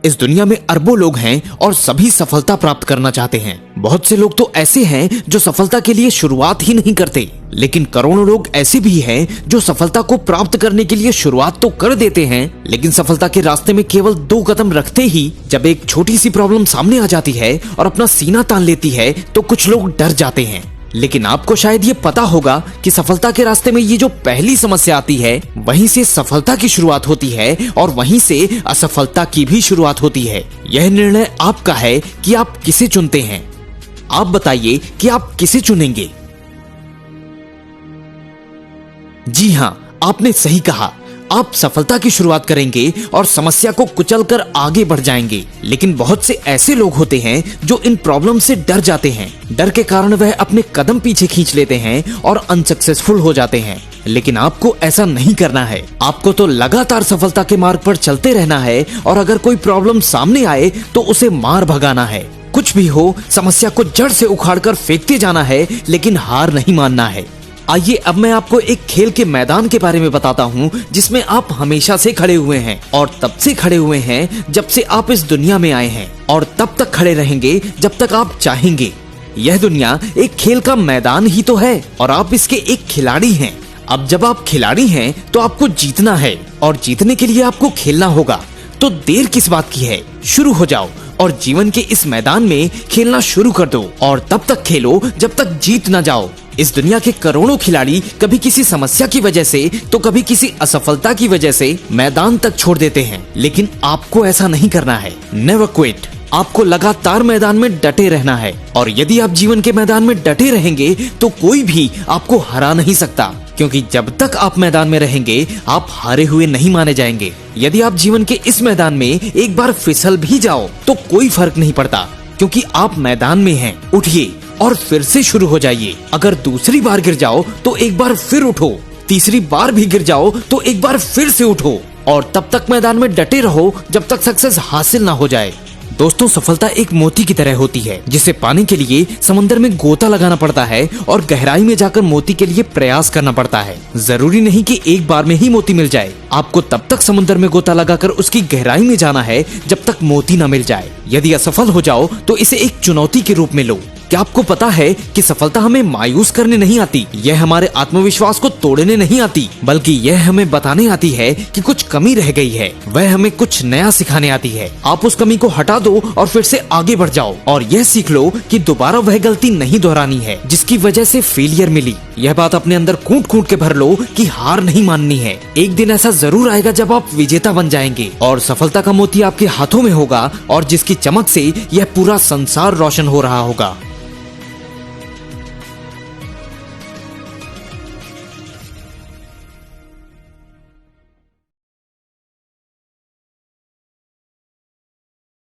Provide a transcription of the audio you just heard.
इस दुनिया में अरबों लोग हैं और सभी सफलता प्राप्त करना चाहते हैं। बहुत से लोग तो ऐसे हैं जो सफलता के लिए शुरुआत ही नहीं करते, लेकिन करोड़ों लोग ऐसे भी हैं जो सफलता को प्राप्त करने के लिए शुरुआत तो कर देते हैं, लेकिन सफलता के रास्ते में केवल 2 कदम रखते ही जब एक छोटी सी प्रॉब्लम सामने आ जाती है और अपना सीना तान लेती है तो कुछ लोग डर जाते हैं। लेकिन आपको शायद ये पता होगा कि सफलता के रास्ते में ये जो पहली समस्या आती है, वहीं से सफलता की शुरुआत होती है और वहीं से असफलता की भी शुरुआत होती है। यह निर्णय आपका है कि आप किसे चुनते हैं। आप बताइए कि आप किसे चुनेंगे। जी हाँ, आपने सही कहा। आप सफलता की शुरुआत करेंगे और समस्या को कुचलकर आगे बढ़ जाएंगे। लेकिन बहुत से ऐसे लोग होते हैं जो इन प्रॉब्लम से डर जाते हैं। डर के कारण वह अपने कदम पीछे खींच लेते हैं और अनसक्सेसफुल हो जाते हैं। लेकिन आपको ऐसा नहीं करना है। आपको तो लगातार सफलता के मार्ग पर चलते रहना है और अगर कोई प्रॉब्लम सामने आए तो उसे मार भगाना है। कुछ भी हो, समस्या को जड़ से उखाड़कर फेंकते जाना है, लेकिन हार नहीं मानना है। आइए अब मैं आपको एक खेल के मैदान के बारे में बताता हूँ जिसमें आप हमेशा से खड़े हुए हैं और तब से खड़े हुए हैं जब से आप इस दुनिया में आए हैं और तब तक खड़े रहेंगे जब तक आप चाहेंगे। यह दुनिया एक खेल का मैदान ही तो है और आप इसके एक खिलाड़ी हैं। अब जब आप खिलाड़ी हैं तो आपको जीतना है और जीतने के लिए आपको खेलना होगा। तो देर किस बात की है, शुरू हो जाओ और जीवन के इस मैदान में खेलना शुरू कर दो और तब तक खेलो जब तक जीत ना जाओ। इस दुनिया के करोड़ों खिलाड़ी कभी किसी समस्या की वजह से तो कभी किसी असफलता की वजह से मैदान तक छोड़ देते हैं, लेकिन आपको ऐसा नहीं करना है। Never quit. आपको लगातार मैदान में डटे रहना है और यदि आप जीवन के मैदान में डटे रहेंगे तो कोई भी आपको हरा नहीं सकता, क्योंकि जब तक आप मैदान में रहेंगे आप हारे हुए नहीं माने जाएंगे। यदि आप जीवन के इस मैदान में एक बार फिसल भी जाओ तो कोई फर्क नहीं पड़ता, क्योंकि आप मैदान में हैं। उठिए और फिर से शुरू हो जाइए। अगर दूसरी बार गिर जाओ तो एक बार फिर उठो, तीसरी बार भी गिर जाओ तो एक बार फिर से उठो और तब तक मैदान में डटे रहो जब तक सक्सेस हासिल ना हो जाए। दोस्तों, सफलता एक मोती की तरह होती है जिसे पाने के लिए समंदर में गोता लगाना पड़ता है और गहराई में जाकर मोती के लिए प्रयास करना पड़ता है। जरूरी नहीं कि एक बार में ही मोती मिल जाए। आपको तब तक समुद्र में गोता लगाकर उसकी गहराई में जाना है जब तक मोती न मिल जाए। यदि असफल हो जाओ तो इसे एक चुनौती के रूप में लो। क्या आपको पता है कि सफलता हमें मायूस करने नहीं आती, यह हमारे आत्मविश्वास को तोड़ने नहीं आती, बल्कि यह हमें बताने आती है कि कुछ कमी रह गई है। वह हमें कुछ नया सिखाने आती है। आप उस कमी को हटा दो और फिर से आगे बढ़ जाओ और यह सीख लो कि दोबारा वह गलती नहीं दोहरानी है जिसकी वजह से फेलियर मिली। यह बात अपने अंदर कूट कूट के भर लो कि हार नहीं माननी है। एक दिन ऐसा जरूर आएगा जब आप विजेता बन जाएंगे और सफलता का मोती आपके हाथों में होगा और जिसकी चमक से यह पूरा संसार रोशन हो रहा होगा।